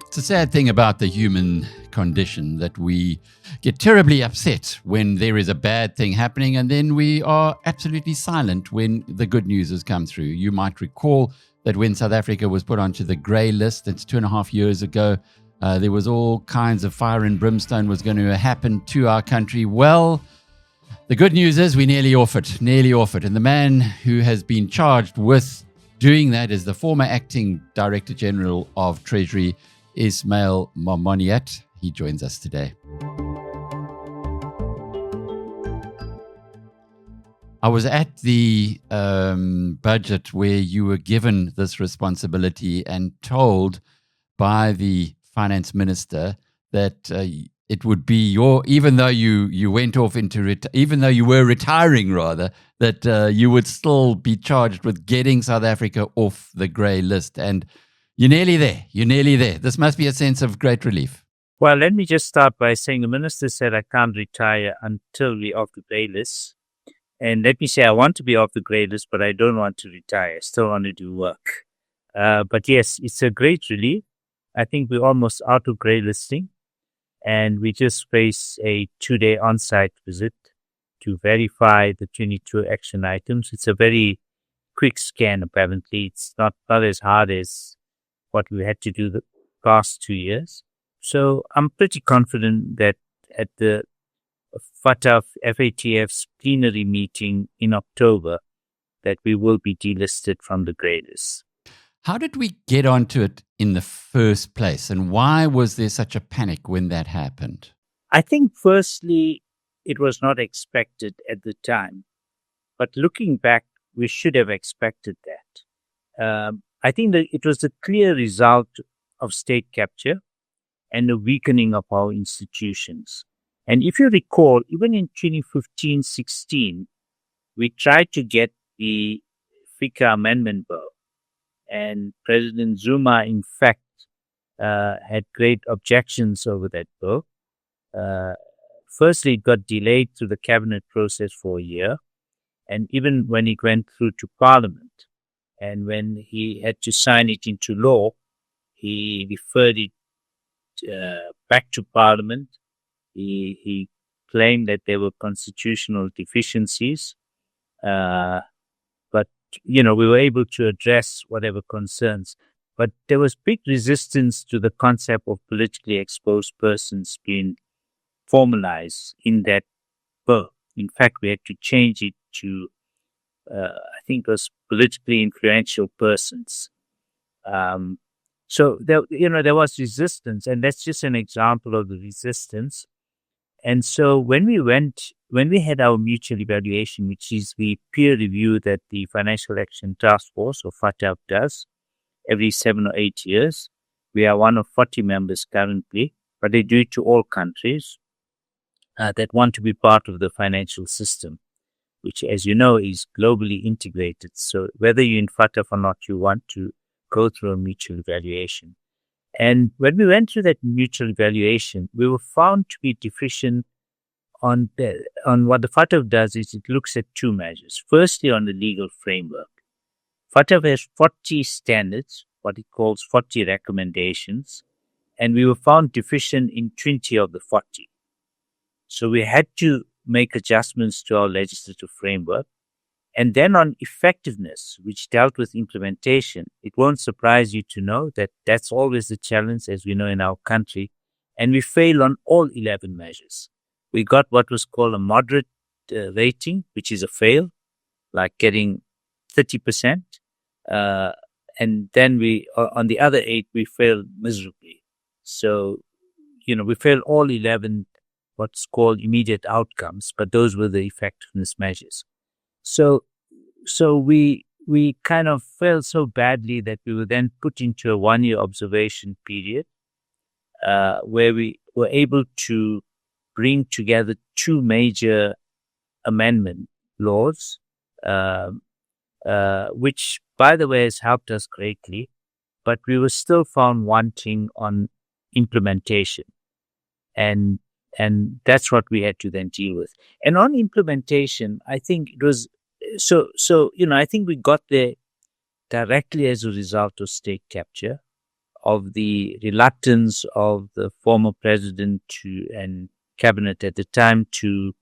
It's a sad thing about the human condition that we get terribly upset when there is a bad thing happening, and then we are absolutely silent when the good news has come through. You might recall that when South Africa was put onto the grey list, that's 2.5 years ago, there was all kinds of fire and brimstone was going to happen to our country. Well, the good news is we nearly off it. And the man who has been charged with doing that is the former acting Director General of Treasury, Ismail Momoniat. He joins us today. I was at the budget where you were given this responsibility and told by the finance minister that it would be your, even though you went off into, even though you were retiring rather, that you would still be charged with getting South Africa off the grey list. And you're nearly there. This must be a sense of great relief. Well, let me just start by saying the minister said I can't retire until we're off the grey list. And let me say I want to be off the grey list, but I don't want to retire. I still want to do work. But yes, it's a great relief. I think we're almost out of grey listing. And we just face a 2-day on-site visit to verify the 22 action items. It's a very quick scan, apparently. It's not as hard as what we had to do the past 2 years. So I'm pretty confident that at the FATF's plenary meeting in October that we will be delisted from the grey list. How did we get onto it in the first place, and why was there such a panic when that happened? I think firstly, it was not expected at the time. But looking back, we should have expected that. I think that it was a clear result of state capture and the weakening of our institutions. And if you recall, even in 2015-16, we tried to get the FICA amendment bill. And President Zuma, in fact, had great objections over that bill. Firstly, it got delayed through the cabinet process for a year. And even when it went through to Parliament, and when he had to sign it into law, he referred it back to Parliament. He claimed that there were constitutional deficiencies. But, we were able to address whatever concerns. But there was big resistance to the concept of politically exposed persons being formalized in that bill. In fact, we had to change it to I think it was politically influential persons. So there was resistance, and that's just an example of the resistance. And so when we had our mutual evaluation, which is the peer review that the Financial Action Task Force, or FATF, does every 7 or 8 years, we are one of 40 members currently, but they do it to all countries that want to be part of the financial system, which, as you know, is globally integrated. So whether you're in FATF or not, you want to go through a mutual evaluation. And when we went through that mutual evaluation, we were found to be deficient on what the FATF does is it looks at two measures. Firstly, on the legal framework. FATF has 40 standards, what it calls 40 recommendations, and we were found deficient in 20 of the 40. So we had to make adjustments to our legislative framework. And then on effectiveness, which dealt with implementation, it won't surprise you to know that that's always the challenge, as we know, in our country. And we failed on all 11 measures. We got what was called a moderate rating, which is a fail, like getting 30%. And then on the other 8, we failed miserably. So, we failed all 11 what's called immediate outcomes, but those were the effectiveness measures. So we kind of failed so badly that we were then put into a 1-year observation period, where we were able to bring together 2 major amendment laws, which, by the way, has helped us greatly, but we were still found wanting on implementation. And that's what we had to then deal with. And on implementation, I think it was So I think we got there directly as a result of state capture, of the reluctance of the former president and cabinet at the time to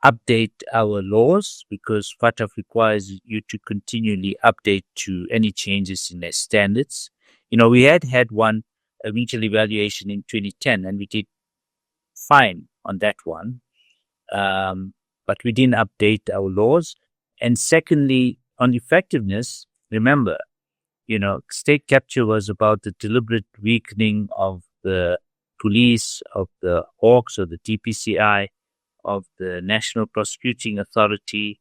update our laws, because FATF requires you to continually update to any changes in their standards. We had a mutual evaluation in 2010, and we did fine on that one. But we didn't update our laws. And secondly, on effectiveness, remember, state capture was about the deliberate weakening of the police, of the Hawks, or the DPCI, of the National Prosecuting Authority,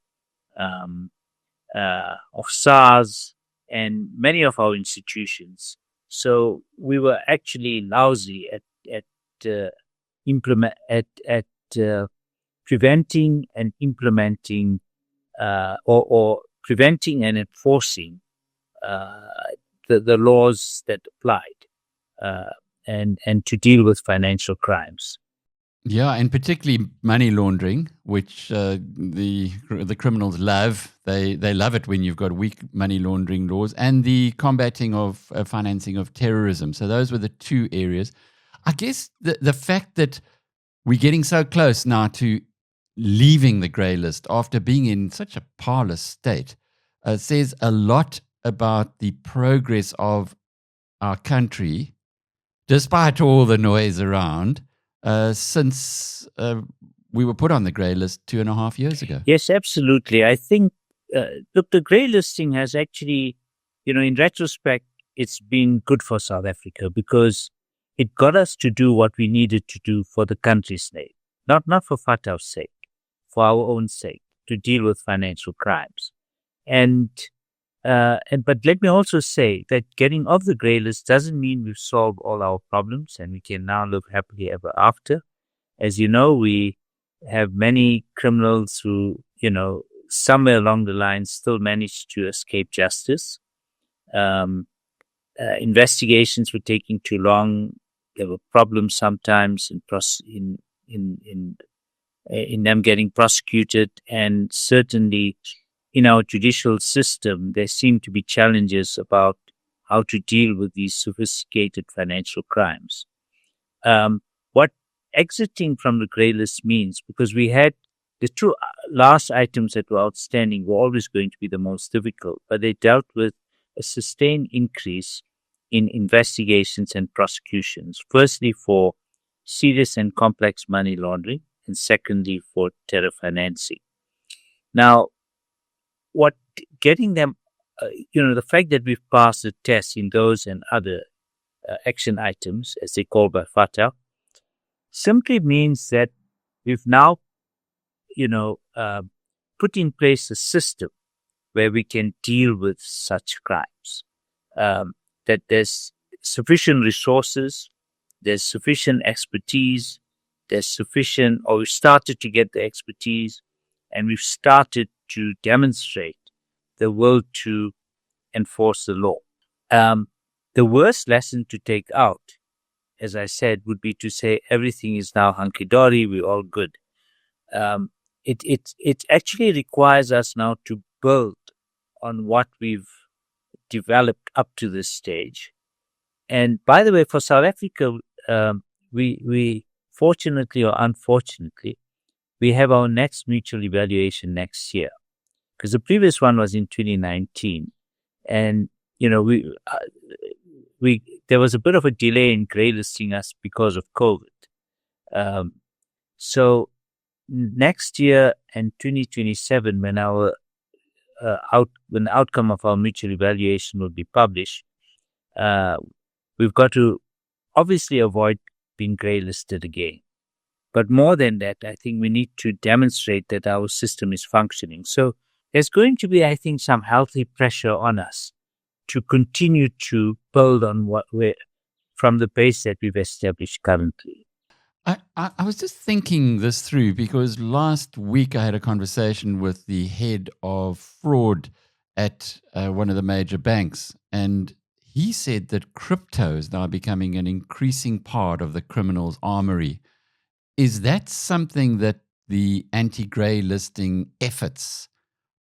of SARS, and many of our institutions. So we were actually lousy at preventing and implementing, or preventing and enforcing the laws that applied, and to deal with financial crimes. Yeah, and particularly money laundering, which the criminals love. They love it when you've got weak money laundering laws, and the combating of financing of terrorism. So those were the two areas. I guess the fact that we're getting so close now to leaving the grey list after being in such a parlous state says a lot about the progress of our country, despite all the noise around, since we were put on the grey list 2.5 years ago. Yes, absolutely. I think, look, the grey listing has actually, in retrospect, it's been good for South Africa, because it got us to do what we needed to do for the country's sake, not for FATF's sake, for our own sake, to deal with financial crimes. But let me also say that getting off the grey list doesn't mean we've solved all our problems and we can now live happily ever after. As you know, we have many criminals who, somewhere along the line still managed to escape justice. Investigations were taking too long. There were problems sometimes in them getting prosecuted, and certainly in our judicial system, there seem to be challenges about how to deal with these sophisticated financial crimes. What exiting from the grey list means, because we had the two last items that were outstanding were always going to be the most difficult, but they dealt with a sustained increase in investigations and prosecutions. Firstly, for serious and complex money laundering, and secondly, for terror financing. Now, what getting them, the fact that we've passed the test in those and other action items, as they call by FATF, simply means that we've now, put in place a system where we can deal with such crimes. That there's sufficient resources, there's sufficient expertise, we've started to get the expertise, and we've started to demonstrate the will to enforce the law. The worst lesson to take out, as I said, would be to say everything is now hunky-dory, we're all good. It actually requires us now to build on what we've developed up to this stage. And by the way, for South Africa, we fortunately or unfortunately, we have our next mutual evaluation next year, because the previous one was in 2019, and there was a bit of a delay in grey listing us because of COVID. So next year and 2027, when when the outcome of our mutual evaluation will be published, we've got to obviously avoid being grey listed again. But more than that, I think we need to demonstrate that our system is functioning. So there's going to be, I think, some healthy pressure on us to continue to build on from the base that we've established currently. I was just thinking this through, because last week I had a conversation with the head of fraud at one of the major banks, and he said that crypto is now becoming an increasing part of the criminals' armory. Is that something that the anti-grey listing efforts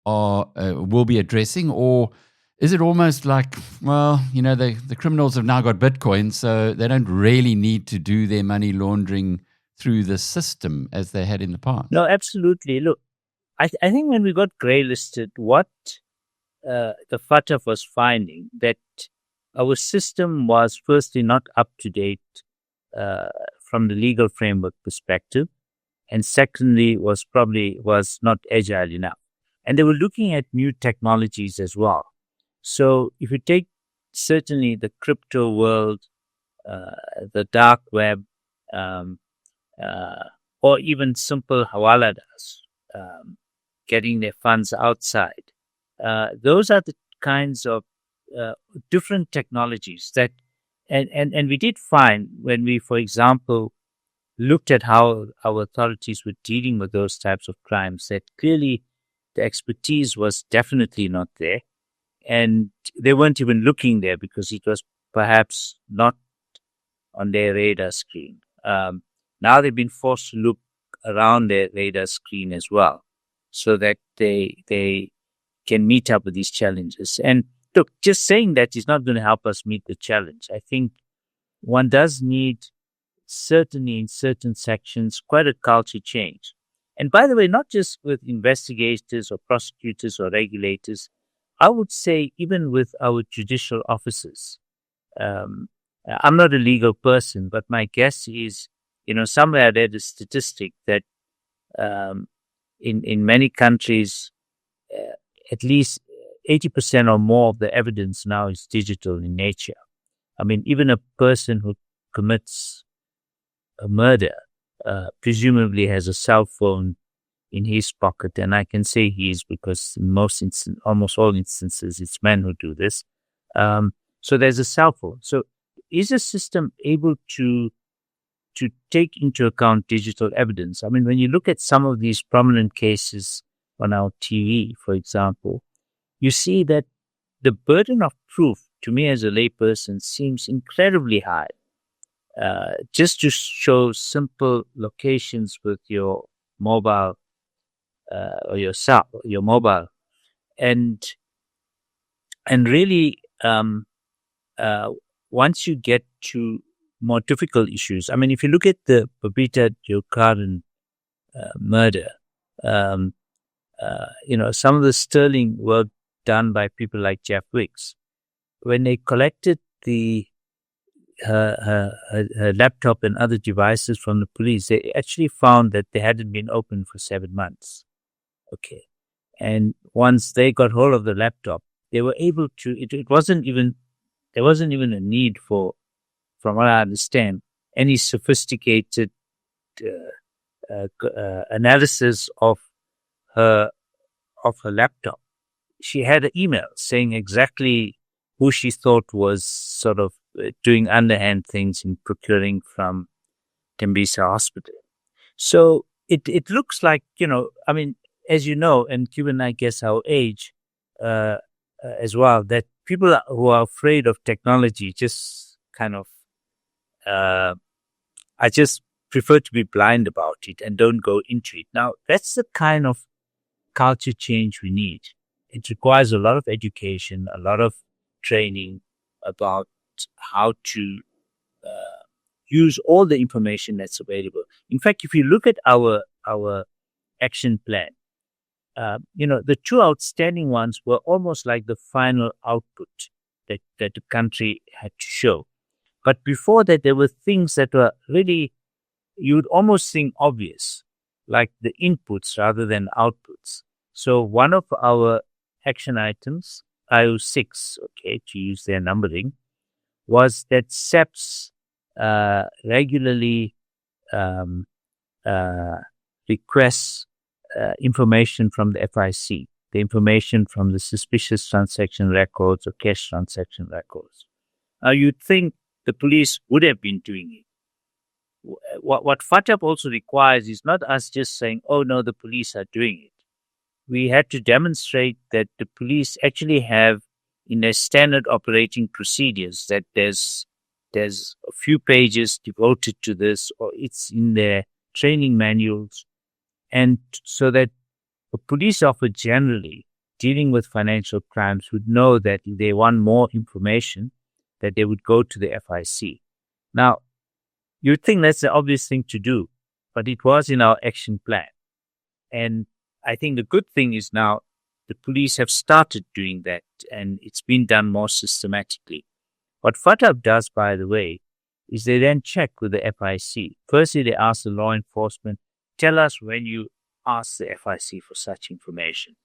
will be addressing, or is it almost like, well, the criminals have now got Bitcoin, so they don't really need to do their money laundering through the system as they had in the past? No, absolutely. Look, I think when we got grey listed, what the FATF was finding that our system was firstly not up to date from the legal framework perspective, and secondly was not agile enough. And they were looking at new technologies as well. So if you take certainly the crypto world, the dark web, or even simple hawaladas, getting their funds outside, those are the kinds of different technologies that, and we did find when we, for example, looked at how our authorities were dealing with those types of crimes, that clearly the expertise was definitely not there. And they weren't even looking there because it was perhaps not on their radar screen. Now they've been forced to look around their radar screen as well, so that they can meet up with these challenges. And look, just saying that is not going to help us meet the challenge. I think one does need, certainly in certain sections, quite a culture change. And by the way, not just with investigators or prosecutors or regulators, I would say even with our judicial officers. I'm not a legal person, but my guess is, somewhere I read a statistic that in many countries, at least 80% or more of the evidence now is digital in nature. I mean, even a person who commits a murder presumably has a cell phone in his pocket, and I can say he is because in almost all instances, it's men who do this. So there's a cell phone. So is a system able to take into account digital evidence? I mean, when you look at some of these prominent cases on our TV, for example, you see that the burden of proof, to me as a layperson, seems incredibly high. Just to show simple locations with your mobile or your mobile, and really, once you get to more difficult issues, I mean, if you look at the Babita Jokaran murder, some of the sterling work done by people like Jeff Wicks, when they collected her laptop and other devices from the police, they actually found that they hadn't been opened for 7 months. Okay. And once they got hold of the laptop, they were able to, there wasn't even a need for, from what I understand, any sophisticated analysis of her laptop. She had an email saying exactly who she thought was sort of doing underhand things in procuring from Tembisa Hospital. So it looks like, I mean, as you know, and given, I guess, our age as well, that people who are afraid of technology just kind of, I just prefer to be blind about it and don't go into it. Now, that's the kind of culture change we need. It requires a lot of education, a lot of training about how to use all the information that's available. In fact, if you look at our action plan, the two outstanding ones were almost like the final output that the country had to show. But before that, there were things that were really, you'd almost think obvious, like the inputs rather than outputs. So one of our action items, IO6, okay, to use their numbering, was that SEPs regularly requests information from the FIC, the information from the suspicious transaction records or cash transaction records. Now, you'd think the police would have been doing it. What FATF also requires is not us just saying, oh, no, the police are doing it. We had to demonstrate that the police actually have in their standard operating procedures that there's a few pages devoted to this, or it's in their training manuals, And so that a police officer generally dealing with financial crimes would know that if they want more information, that they would go to the FIC. Now, you'd think that's the obvious thing to do, but it was in our action plan. And I think the good thing is now the police have started doing that, and it's been done more systematically. What FATF does, by the way, is they then check with the FIC. Firstly, they ask the law enforcement, tell us when you ask the FIC for such information.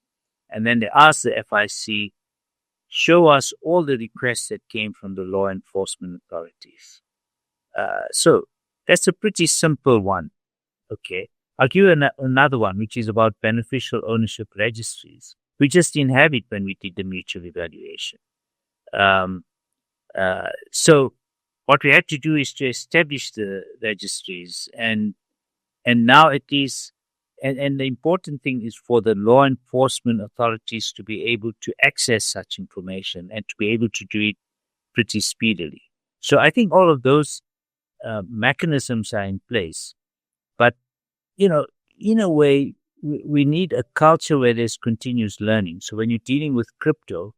And then they ask the FIC, show us all the requests that came from the law enforcement authorities. So that's a pretty simple one. Okay. I'll give you another one, which is about beneficial ownership registries. We just didn't have it when we did the mutual evaluation. So what we had to do is to establish the registries, and now at least, and the important thing is for the law enforcement authorities to be able to access such information and to be able to do it pretty speedily. So I think all of those mechanisms are in place. But, in a way, we need a culture where there's continuous learning. So when you're dealing with crypto,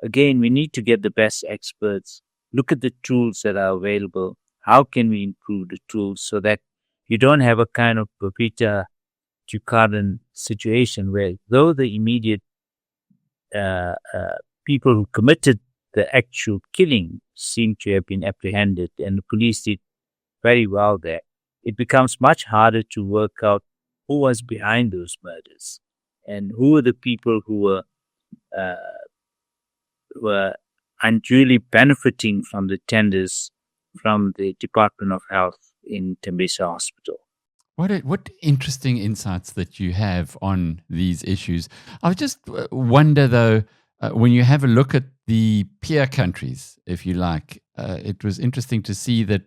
again, we need to get the best experts, look at the tools that are available. How can we improve the tools so that you don't have a kind of Babita Chukaran situation where, though the immediate people who committed the actual killing seem to have been apprehended and the police did very well there, it becomes much harder to work out who was behind those murders and who were the people who were unduly benefiting from the tenders from the Department of Health in Tembisa Hospital. What interesting insights that you have on these issues. I just wonder, though, when you have a look at the peer countries, if you like, it was interesting to see that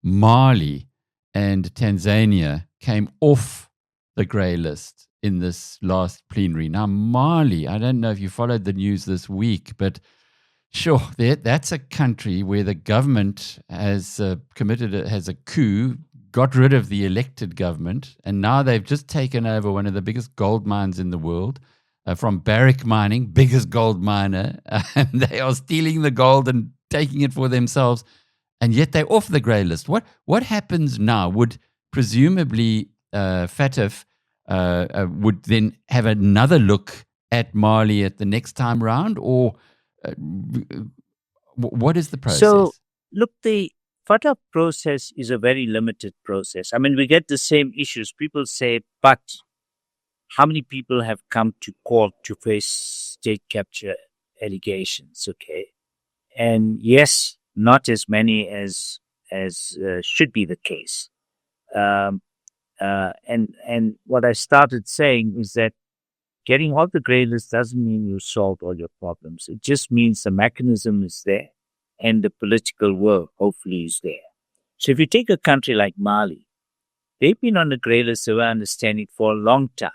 Marley and Tanzania came off the grey list in this last plenary. Now, Marley, I don't know if you followed the news this week, but sure, that's a country where the government has has a coup, got rid of the elected government, and now they've just taken over one of the biggest gold mines in the world from Barrick Mining, biggest gold miner, and they are stealing the gold and taking it for themselves, and yet they're off the grey list. What happens now? Would presumably FATF would then have another look at Marley at the next time round, or what is the process? So, look, the FATF process is a very limited process. I mean, we get the same issues. People say, but how many people have come to court to face state capture allegations? Okay. And yes, not as many as should be the case. And what I started saying is that getting off the grey list doesn't mean you solved all your problems. It just means the mechanism is there and the political will hopefully is there. So if you take a country like Mali, they've been on the grey list, so I understand it, for a long time.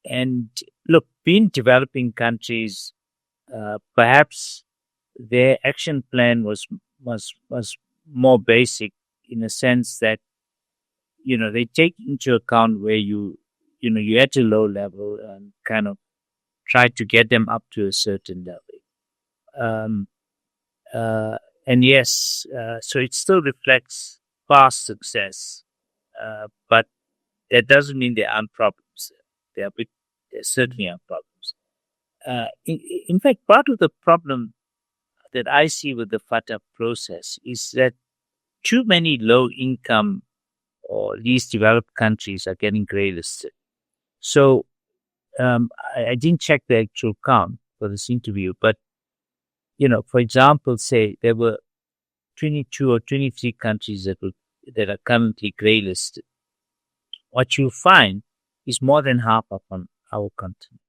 And look, being developing countries, perhaps their action plan was more basic in a sense that, they take into account where you're at a low level and kind of try to get them up to a certain level. And yes, so it still reflects past success, but that doesn't mean there aren't problems. There certainly are problems. In fact, part of the problem that I see with the FATF process is that too many low-income or least developed countries are getting grey listed. So I didn't check the actual count for this interview, but for example, say there were 22 or 23 countries that are currently grey listed. What you'll find is more than half up on our continent.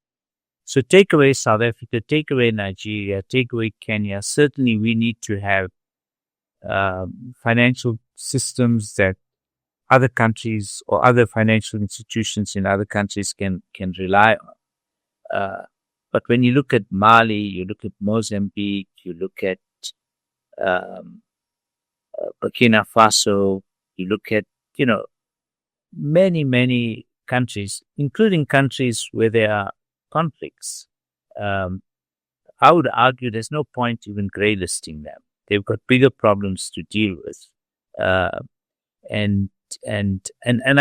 So take away South Africa, take away Nigeria, take away Kenya. Certainly we need to have financial systems that other countries or other financial institutions in other countries can rely on. But when you look at Mali, you look at Mozambique, you look at Burkina Faso, you look at, many countries, including countries where there are conflicts, I would argue there's no point even greylisting them. They've got bigger problems to deal with, and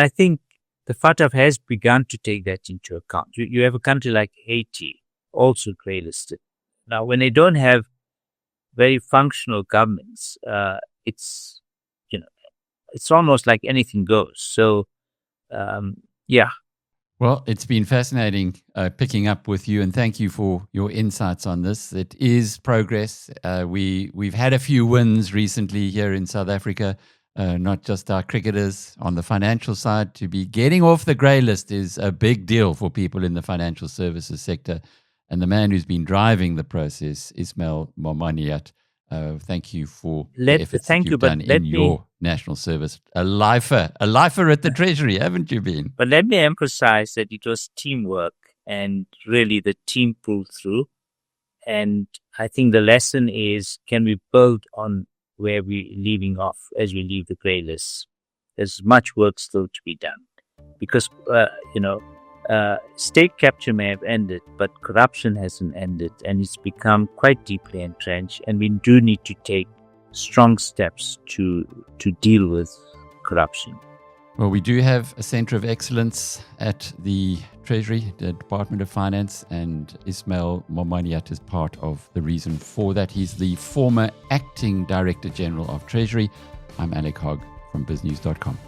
I think the FATF has begun to take that into account. You have a country like Haiti, also greylisted. Now, when they don't have very functional governments, it's almost like anything goes. So, yeah. Well, it's been fascinating picking up with you, and thank you for your insights on this. It is progress. We've had a few wins recently here in South Africa, not just our cricketers. On the financial side, to be getting off the grey list is a big deal for people in the financial services sector. And the man who's been driving the process, Ismail Momoniat, thank you for the efforts that you've done in your national service. A lifer at the Treasury, haven't you been? But let me emphasize that it was teamwork, and really the team pulled through. And I think the lesson is, can we build on where we're leaving off as we leave the grey list? There's much work still to be done, because, state capture may have ended, but corruption hasn't ended, and it's become quite deeply entrenched. And we do need to take strong steps to deal with corruption. Well, we do have a Centre of Excellence at the Treasury, the Department of Finance, and Ismail Momoniat is part of the reason for that. He's the former Acting Director General of Treasury. I'm Alec Hogg from biznews.com.